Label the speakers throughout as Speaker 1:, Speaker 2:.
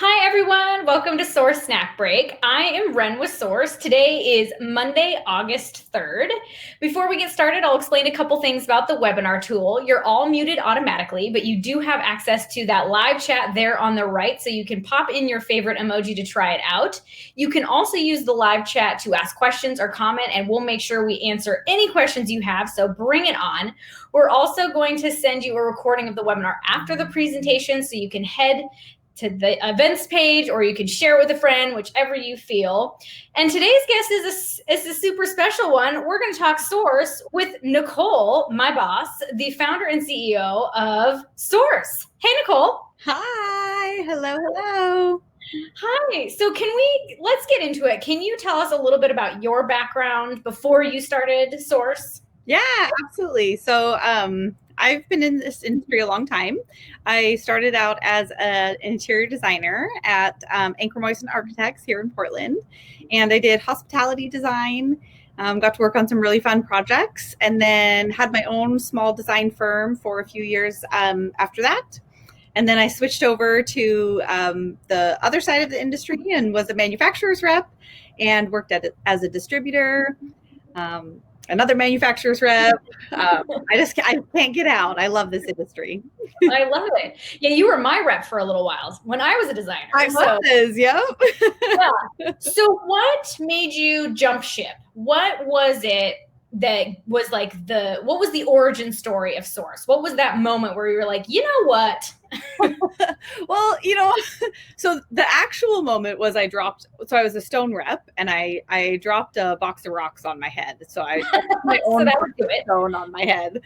Speaker 1: Hi everyone, welcome to Source Snack Break. I am Ren with Source. Today is Monday, August 3rd. Before we get started, I'll explain a couple things about the webinar tool. You're all muted automatically, but you do have access to that live chat there on the right, so you can pop in your favorite emoji to try it out. You can also use the live chat to ask questions or comment, and we'll make sure we answer any questions you have, so bring it on. We're also going to send you a recording of the webinar after the presentation, so you can head to the events page, or you can share it with a friend, whichever you feel. And today's guest is a super special one. We're going to talk Source with Nicole, my boss, the founder and CEO of Source. Hey, Nicole.
Speaker 2: Hi. Hello.
Speaker 1: Hi. So let's get into it. Can you tell us a little bit about your background before you started Source?
Speaker 2: Yeah, absolutely. So I've been in this industry a long time. I started out as an interior designer at Anchor Moisten Architects here in Portland, and I did hospitality design. Got to work on some really fun projects, and then had my own small design firm for a few years after that. And then I switched over to the other side of the industry and was a manufacturer's rep and worked as a distributor. Another manufacturer's rep. I can't get out. I love this industry.
Speaker 1: I love it. Yeah, you were my rep for a little while when I was a designer.
Speaker 2: Yep.
Speaker 1: Yeah. So what made you jump ship? What was it that was like what was the origin story of Source? What was that moment where you were like, you know what?
Speaker 2: Well, so the actual moment was I was a stone rep, and I dropped a box of rocks on my head. So I my own stone on my head,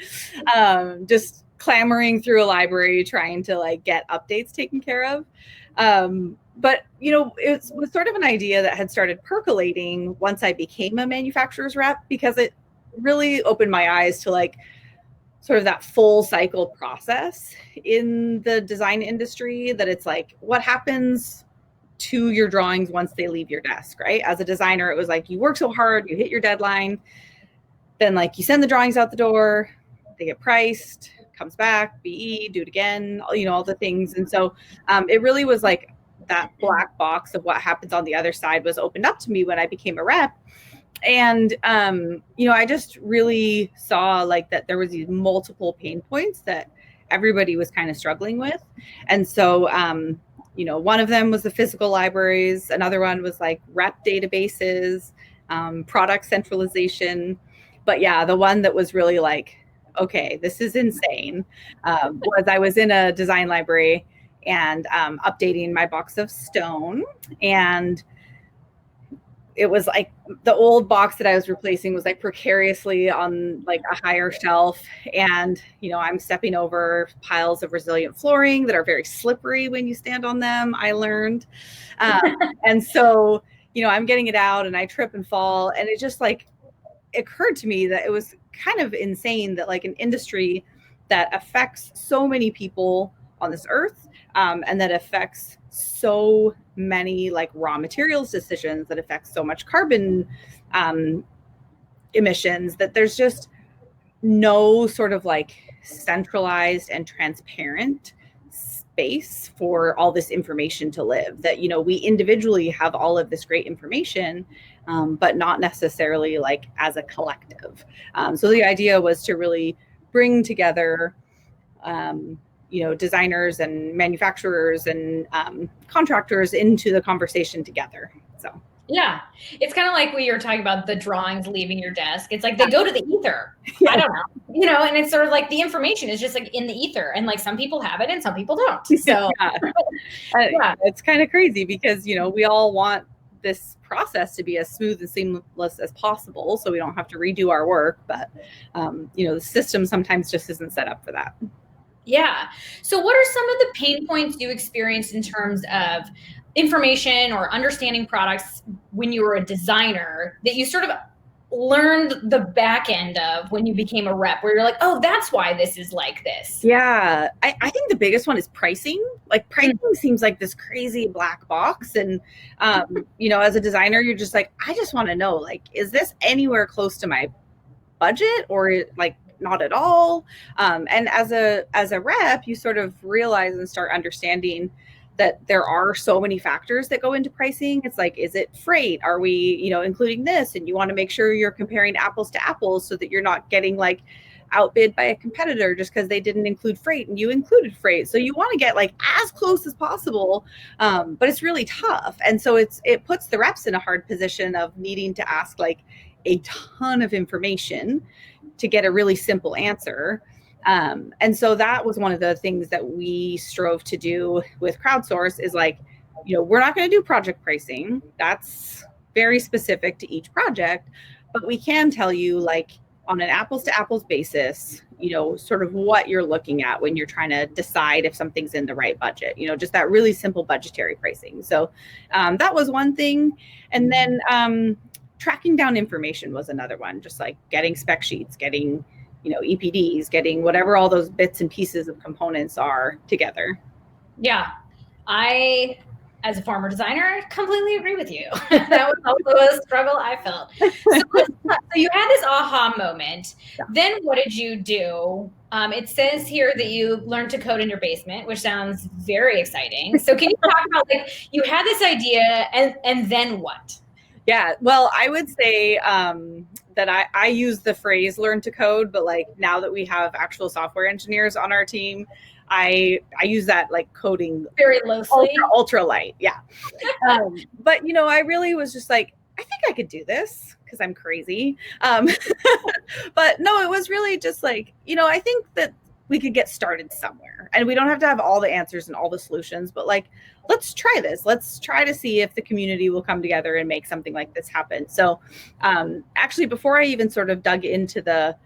Speaker 2: just clamoring through a library trying to like get updates taken care of. But it was sort of an idea that had started percolating once I became a manufacturer's rep, because it really opened my eyes to like sort of that full cycle process in the design industry, that it's like, what happens to your drawings once they leave your desk, right? As a designer, it was like, you work so hard, you hit your deadline, then like you send the drawings out the door, they get priced, comes back, BE, do it again, all the things. And so it really was like that black box of what happens on the other side was opened up to me when I became a rep. And, I just really saw like that there was these multiple pain points that everybody was kind of struggling with. And so, one of them was the physical libraries. Another one was like rep databases, product centralization. But yeah, the one that was really like, okay, this is insane, was I was in a design library and updating my box of stone, and it was like the old box that I was replacing was like precariously on like a higher shelf. And, I'm stepping over piles of resilient flooring that are very slippery when you stand on them, I learned. And so, I'm getting it out and I trip and fall. And it just like occurred to me that it was kind of insane that like an industry that affects so many people on this earth, and that affects so many like raw materials decisions, that affects so much carbon emissions, that there's just no sort of like centralized and transparent space for all this information to live. That, we individually have all of this great information, but not necessarily like as a collective. So the idea was to really bring together designers and manufacturers and contractors into the conversation together. So
Speaker 1: yeah, it's kind of like when you were talking about the drawings leaving your desk. It's like they go to the ether. Yeah. I don't know, and it's sort of like the information is just like in the ether, and like some people have it and some people don't. So
Speaker 2: yeah. It's kind of crazy because, we all want this process to be as smooth and seamless as possible, so we don't have to redo our work. But, the system sometimes just isn't set up for that.
Speaker 1: Yeah. So what are some of the pain points you experienced in terms of information or understanding products when you were a designer that you sort of learned the back end of when you became a rep, where you're like, oh, that's why this is like this?
Speaker 2: Yeah. I think the biggest one is pricing. Like pricing seems like this crazy black box. And, as a designer, you're just like, I just want to know, like, is this anywhere close to my budget, or like not at all? And as a rep, you sort of realize and start understanding that there are so many factors that go into pricing. It's like, is it freight? Are we, including this? And you want to make sure you're comparing apples to apples so that you're not getting like outbid by a competitor just because they didn't include freight and you included freight. So you want to get like as close as possible, but it's really tough. And so it puts the reps in a hard position of needing to ask like a ton of information to get a really simple answer. And so that was one of the things that we strove to do with Crowdsource is like, we're not going to do project pricing. That's very specific to each project, but we can tell you like on an apples to apples basis, sort of what you're looking at when you're trying to decide if something's in the right budget, just that really simple budgetary pricing. So that was one thing. And then tracking down information was another one, just like getting spec sheets, getting EPDs, getting whatever all those bits and pieces of components are together.
Speaker 1: Yeah. I, as a former designer, completely agree with you. That was also a struggle I felt. So you had this aha moment. Yeah. Then what did you do? It says here that you learned to code in your basement, which sounds very exciting. So can you talk about like you had this idea and then what?
Speaker 2: Yeah, well, I would say that I use the phrase learn to code, but like now that we have actual software engineers on our team, I use that like coding
Speaker 1: very loosely,
Speaker 2: ultra light. Yeah. But, I really was just like, I think I could do this because I'm crazy. But no, it was really just like, I think that we could get started somewhere and we don't have to have all the answers and all the solutions, but like, let's try this. Let's try to see if the community will come together and make something like this happen. So actually, before I even sort of dug into the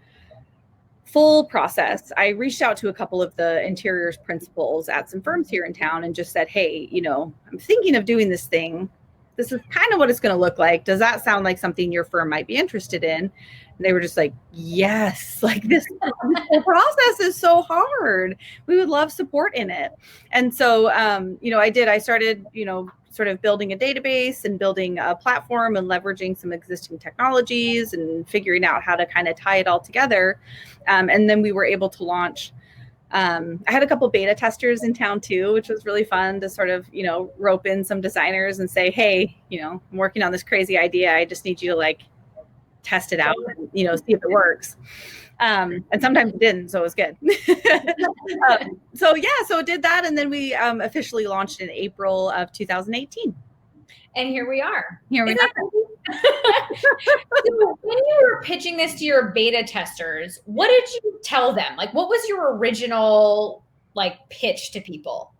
Speaker 2: full process, I reached out to a couple of the interiors principals at some firms here in town and just said, hey, I'm thinking of doing this thing. This is kind of what it's going to look like. Does that sound like something your firm might be interested in? And they were just like, yes, like this whole process is so hard. We would love support in it. And so, I started, sort of building a database and building a platform and leveraging some existing technologies and figuring out how to kind of tie it all together. And then we were able to launch. I had a couple beta testers in town too, which was really fun to sort of, rope in some designers and say, hey, I'm working on this crazy idea. I just need you to like test it out and, see if it works. And sometimes it didn't, so it was good. So it did that. And then we officially launched in April of 2018.
Speaker 1: And here we are.
Speaker 2: So
Speaker 1: when you were pitching this to your beta testers, what did you tell them? Like, what was your original like pitch to people?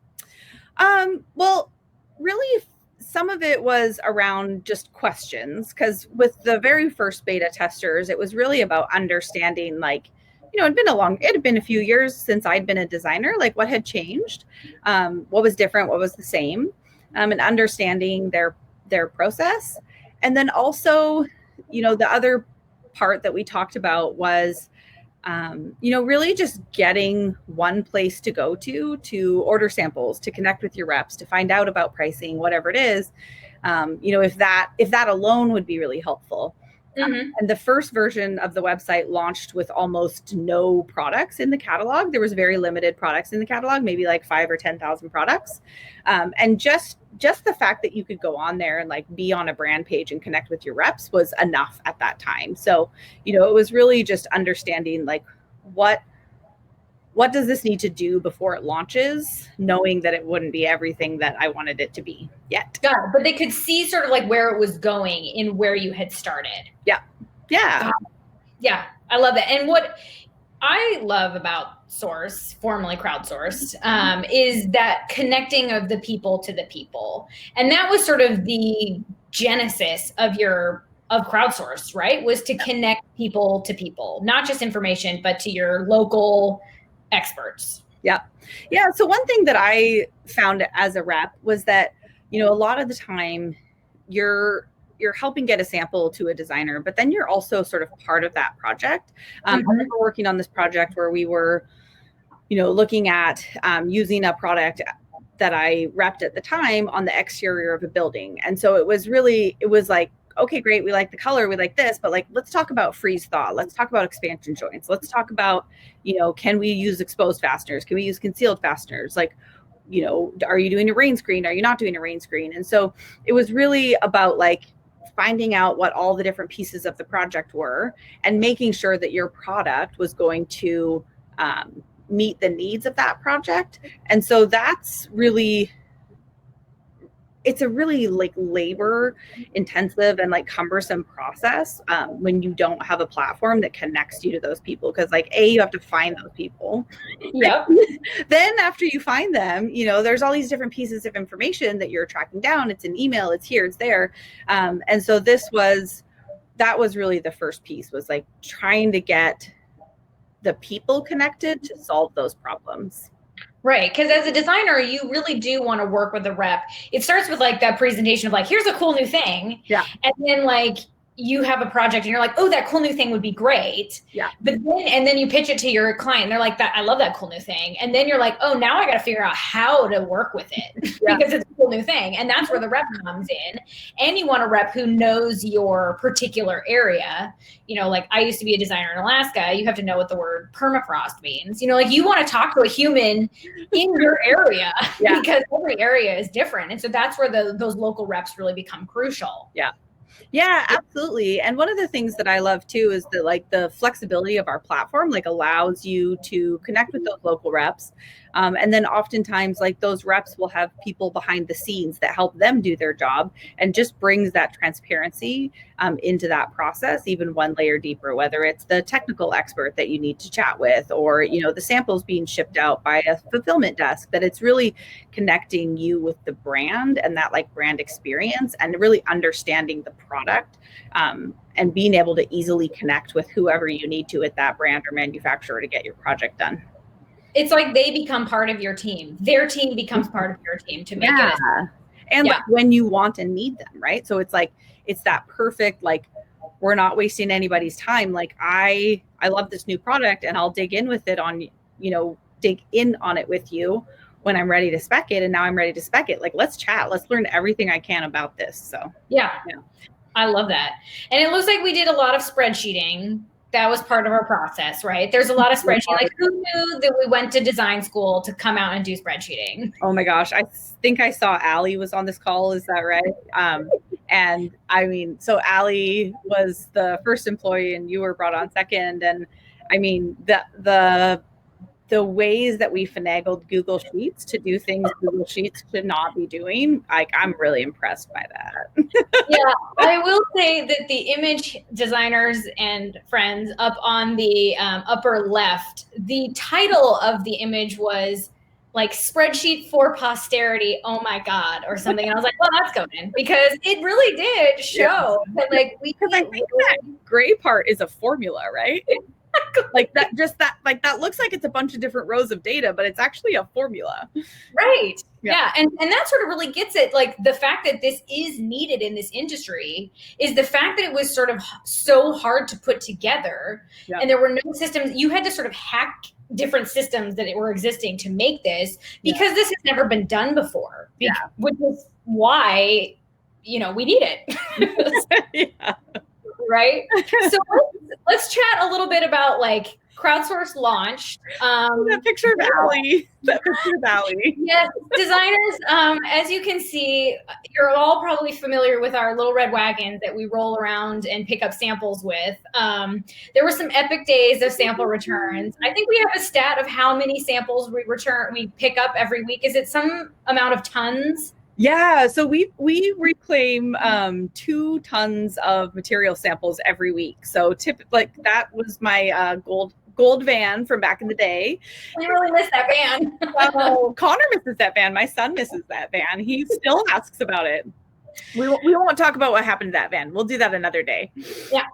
Speaker 2: Well, really, some of it was around just questions, because with the very first beta testers, it was really about understanding like, it had been a few years since I'd been a designer, like what had changed, what was different, what was the same, and understanding their process. And then also, the other part that we talked about was, really just getting one place to go to order samples, to connect with your reps, to find out about pricing, whatever it is, if that alone would be really helpful. Mm-hmm. And the first version of the website launched with almost no products in the catalog. There was very limited products in the catalog, maybe like 5,000 or 10,000 products. And just the fact that you could go on there and like be on a brand page and connect with your reps was enough at that time. So, it was really just understanding like what does this need to do before it launches, knowing that it wouldn't be everything that I wanted it to be yet.
Speaker 1: Yeah, but they could see sort of like where it was going in where you had started.
Speaker 2: Yeah. Yeah.
Speaker 1: Yeah. I love that. And what I love about Source, formerly Crowdsourced, is that connecting of the people to the people. And that was sort of the genesis of Crowdsource, right? Was to connect people to people, not just information, but to your local experts.
Speaker 2: Yeah. Yeah. So one thing that I found as a rep was that, a lot of the time you're helping get a sample to a designer, but then you're also sort of part of that project. I remember working on this project where we were, looking at using a product that I repped at the time on the exterior of a building. And so it was like, okay, great. We like the color. We like this, but like, let's talk about freeze thaw. Let's talk about expansion joints. Let's talk about, can we use exposed fasteners? Can we use concealed fasteners? Like, are you doing a rain screen? Are you not doing a rain screen? And so it was really about like finding out what all the different pieces of the project were and making sure that your product was going to meet the needs of that project. And so that's really, it's a really like labor intensive and like cumbersome process when you don't have a platform that connects you to those people. Because like, you have to find those people.
Speaker 1: Yep.
Speaker 2: Then after you find them, there's all these different pieces of information that you're tracking down. It's an email, it's here, it's there. And so that was really the first piece, was like trying to get the people connected to solve those problems.
Speaker 1: Right. Because as a designer, you really do want to work with a rep. It starts with like that presentation of like, here's a cool new thing.
Speaker 2: Yeah.
Speaker 1: And then like you have a project and you're like, oh, that cool new thing would be great.
Speaker 2: Yeah.
Speaker 1: But then you pitch it to your client and they're like, I love that cool new thing. And then you're like, oh, now I got to figure out how to work with it because it's a cool new thing. And that's where the rep comes in. And you want a rep who knows your particular area. Like I used to be a designer in Alaska. You have to know what the word permafrost means. Like you want to talk to a human in your area because every area is different. And so that's where those local reps really become crucial.
Speaker 2: Yeah. Yeah, absolutely. And one of the things that I love too is that like the flexibility of our platform like allows you to connect with those local reps. And then oftentimes like those reps will have people behind the scenes that help them do their job, and just brings that transparency into that process even one layer deeper, whether it's the technical expert that you need to chat with, or, the samples being shipped out by a fulfillment desk, that it's really connecting you with the brand and that like brand experience, and really understanding the product and being able to easily connect with whoever you need to at that brand or manufacturer to get your project done.
Speaker 1: It's like they become part of your team. Their team becomes part of your team to make it.
Speaker 2: And like when you want and need them, right? So it's like, it's that perfect, like, we're not wasting anybody's time. Like I love this new product and I'll dig in with it on, dig in on it with you when I'm ready to spec it. And now I'm ready to spec it. Like, let's chat. Let's learn everything I can about this. So
Speaker 1: yeah. I love that. And it looks like we did a lot of spreadsheeting. That was part of our process, right? There's a lot of spreadsheeting. Like, who knew that we went to design school to come out and do spreadsheeting?
Speaker 2: Oh my gosh. I think I saw Allie was on this call. Is that right? And I mean, so Allie was the first employee and you were brought on second. And I mean, the ways that we finagled Google Sheets to do things Google Sheets should not be doing, like, I'm really impressed by that.
Speaker 1: Yeah, I will say that the image designers and friends up on the upper left, the title of the image was like spreadsheet for posterity, oh my God, or something. And I was like, well, that's going in, because it really did show that like
Speaker 2: because I think that gray part is a formula, right? Like that looks like it's a bunch of different rows of data, but it's actually a formula.
Speaker 1: Right. Yeah. And that sort of really gets it. Like the fact that this is needed in this industry is the fact that it was sort of so hard to put together. Yeah. And there were no systems. You had to sort of hack different systems that were existing to make this, because this has never been done before. Which is why, we need it. Right. So let's chat a little bit about like Crowdsource launched.
Speaker 2: That picture of Allie.
Speaker 1: Yes, designers, as you can see, you're all probably familiar with our little red wagons that we roll around and pick up samples with. There were some epic days of sample returns. I think we have a stat of how many samples we pick up every week. Is it some amount of tons?
Speaker 2: Yeah, so we reclaim 2 tons of material samples every week. So that was my gold van from back in the day.
Speaker 1: We really miss that van.
Speaker 2: Connor misses that van. My son misses that van. He still asks about it. We won't talk about what happened to that van. We'll do that another day.
Speaker 1: Yeah.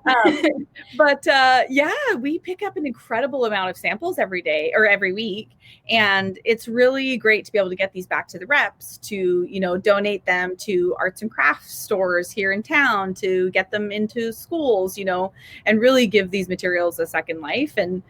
Speaker 2: But we pick up an incredible amount of samples every day or every week. And it's really great to be able to get these back to the reps, to, donate them to arts and crafts stores here in town, to get them into schools, and really give these materials a second life. And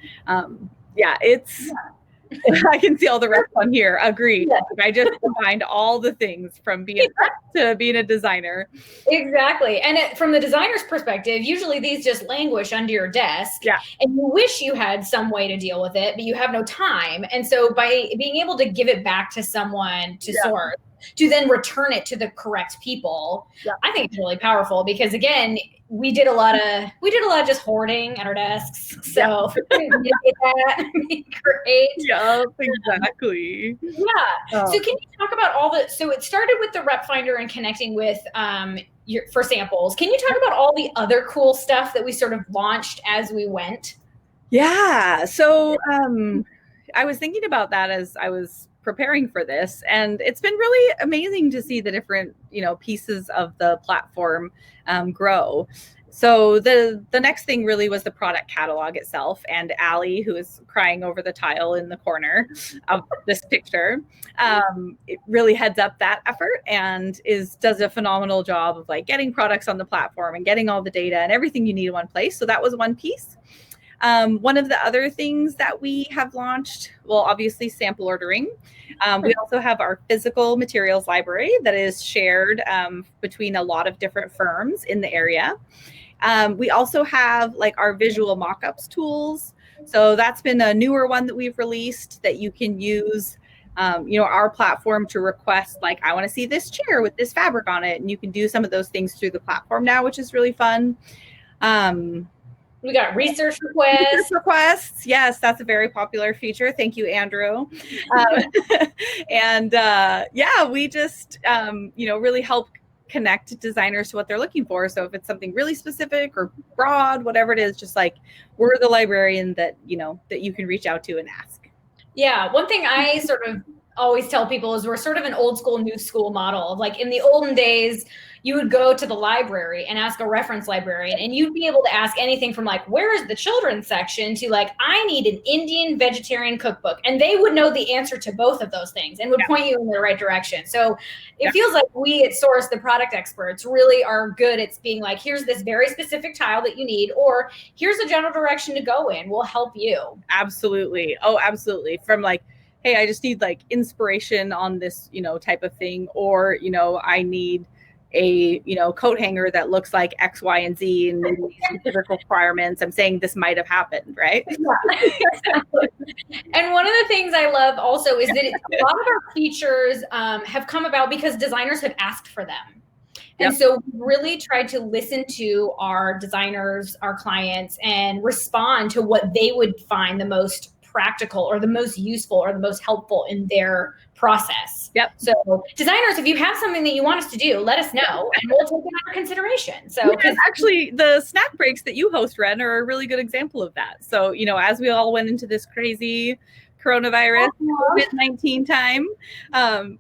Speaker 2: I can see all the reps on here. Agreed.
Speaker 1: Yeah.
Speaker 2: I just combined all the things from being a rep to being a designer.
Speaker 1: Exactly. And from the designer's perspective, usually these just languish under your desk.
Speaker 2: Yeah.
Speaker 1: And you wish you had some way to deal with it, but you have no time. And so by being able to give it back to someone to source, to then return it to the correct people, I think it's really powerful because, again, we did a lot of just hoarding at our desks. So if we can mitigate that, it'd be great.
Speaker 2: Yeah, exactly.
Speaker 1: Yeah. So can you talk about so it started with the rep finder and connecting with for samples. Can you talk about all the other cool stuff that we sort of launched as we went?
Speaker 2: Yeah. So I was thinking about that as I was preparing for this, and it's been really amazing to see the different, pieces of the platform grow. So the next thing really was the product catalog itself, and Allie, who is crying over the tile in the corner of this picture, it really heads up that effort and does a phenomenal job of like getting products on the platform and getting all the data and everything you need in one place. So that was one piece. One of the other things that we have launched, well, obviously sample ordering. We also have our physical materials library that is shared between a lot of different firms in the area. We also have like our visual mockups tools. So that's been a newer one that we've released that you can use, our platform to request, like, I want to see this chair with this fabric on it. And you can do some of those things through the platform now, which is really fun.
Speaker 1: We got research requests.
Speaker 2: Yes, that's a very popular feature. Thank you, Andrew. We just, really help connect designers to what they're looking for. So if it's something really specific or broad, whatever it is, just like we're the librarian that you can reach out to and ask.
Speaker 1: Yeah. One thing I sort of always tell people is we're sort of an old school, new school model. Like in the olden days, you would go to the library and ask a reference librarian, and you'd be able to ask anything from like, where is the children's section, to like, I need an Indian vegetarian cookbook. And they would know the answer to both of those things and would point you in the right direction. So it feels like we at Source, the product experts, really are good at being like, here's this very specific tile that you need, or here's a general direction to go in. We'll help you.
Speaker 2: Absolutely. Oh, absolutely. From like, hey, I just need like inspiration on this, type of thing, or, I need a, coat hanger that looks like X, Y, and Z and specific requirements. I'm saying this might have happened, right?
Speaker 1: Yeah, exactly. And one of the things I love also is that a lot of our features have come about because designers have asked for them. And so we really tried to listen to our designers, our clients, and respond to what they would find the most practical or the most useful or the most helpful in their process. So designers, if you have something that you want us to do, let us know and we'll take it under consideration. So
Speaker 2: actually the snack breaks that you host, Ren, are a really good example of that. So, as we all went into this crazy coronavirus, COVID-19 time,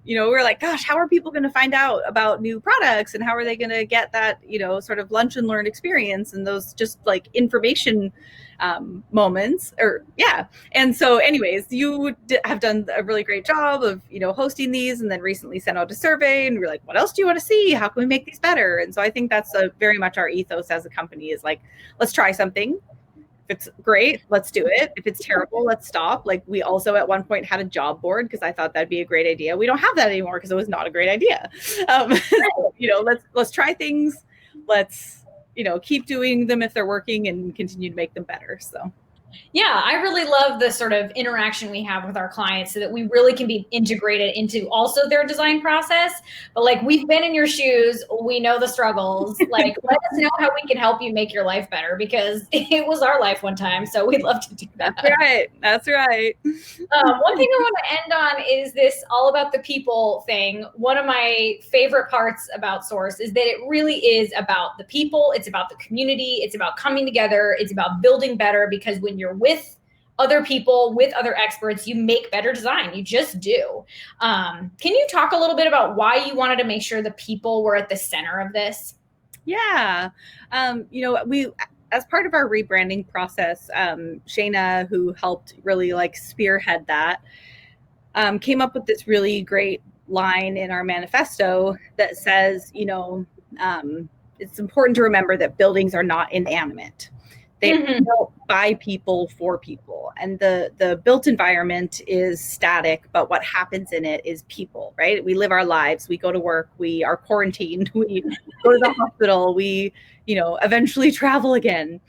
Speaker 2: we're like, gosh, how are people going to find out about new products, and how are they going to get that, sort of lunch and learn experience and those just like information moments and so anyways, you have done a really great job of hosting these, and then recently sent out a survey, and we're like, what else do you want to see? How can we make these better? And so I think that's very much our ethos as a company, is like, let's try something. If it's great, let's do it. If it's terrible, let's stop. Like, we also at one point had a job board because I thought that'd be a great idea. We don't have that anymore because it was not a great idea. Let's try things. Let's keep doing them if they're working and continue to make them better. So
Speaker 1: yeah, I really love the sort of interaction we have with our clients so that we really can be integrated into also their design process. But like, we've been in your shoes. We know the struggles. Like, let us know how we can help you make your life better, because it was our life one time. So we'd love to do that.
Speaker 2: That's right.
Speaker 1: One thing I want to end on is this all about the people thing. One of my favorite parts about Source is that it really is about the people. It's about the community. It's about coming together. It's about building better, because when you're with other people, with other experts, you make better design. You just do. Can you talk a little bit about why you wanted to make sure the people were at the center of this?
Speaker 2: Yeah. We, as part of our rebranding process, Shayna, who helped really like spearhead that, came up with this really great line in our manifesto that says, it's important to remember that buildings are not inanimate. They're built by people for people, and the built environment is static, but what happens in it is people, right? We live our lives, we go to work, we are quarantined, we go to the hospital, we eventually travel again,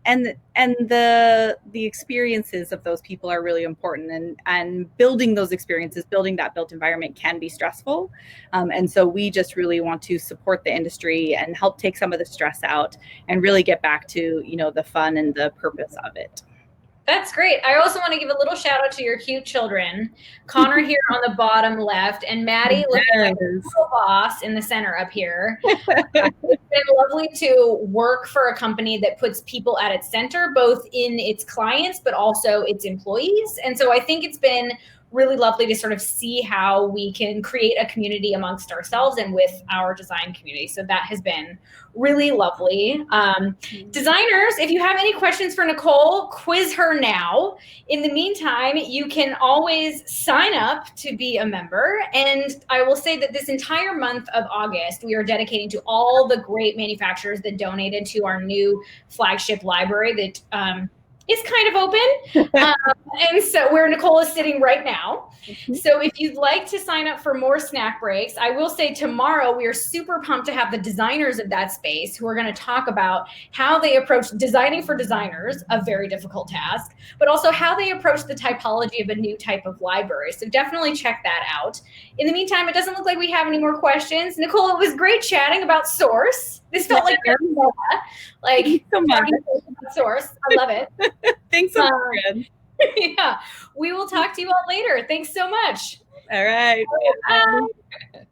Speaker 2: and the experiences of those people are really important, and building those experiences, building that built environment can be stressful, and so we just really want to support the industry and help take some of the stress out and really get back to the fun and the purpose of it.
Speaker 1: That's great. I also want to give a little shout out to your cute children. Connor here on the bottom left, and Maddie looking like a little boss in the center up here. It's been lovely to work for a company that puts people at its center, both in its clients, but also its employees. And so I think it's been really lovely to sort of see how we can create a community amongst ourselves and with our design community. So that has been really lovely. Designers, if you have any questions for Nicole, quiz her now. In the meantime, you can always sign up to be a member. And I will say that this entire month of August, we are dedicating to all the great manufacturers that donated to our new flagship library that is kind of open. And so where Nicole is sitting right now. So if you'd like to sign up for more snack breaks, I will say tomorrow we are super pumped to have the designers of that space who are going to talk about how they approach designing for designers, a very difficult task, but also how they approach the typology of a new type of library. So definitely check that out. In the meantime, it doesn't look like we have any more questions. Nicole, it was great chatting about Source. This felt like
Speaker 2: so much.
Speaker 1: Source. I love it.
Speaker 2: Thanks so much.
Speaker 1: Yeah, we will talk to you all later. Thanks so much.
Speaker 2: All right.
Speaker 1: Bye.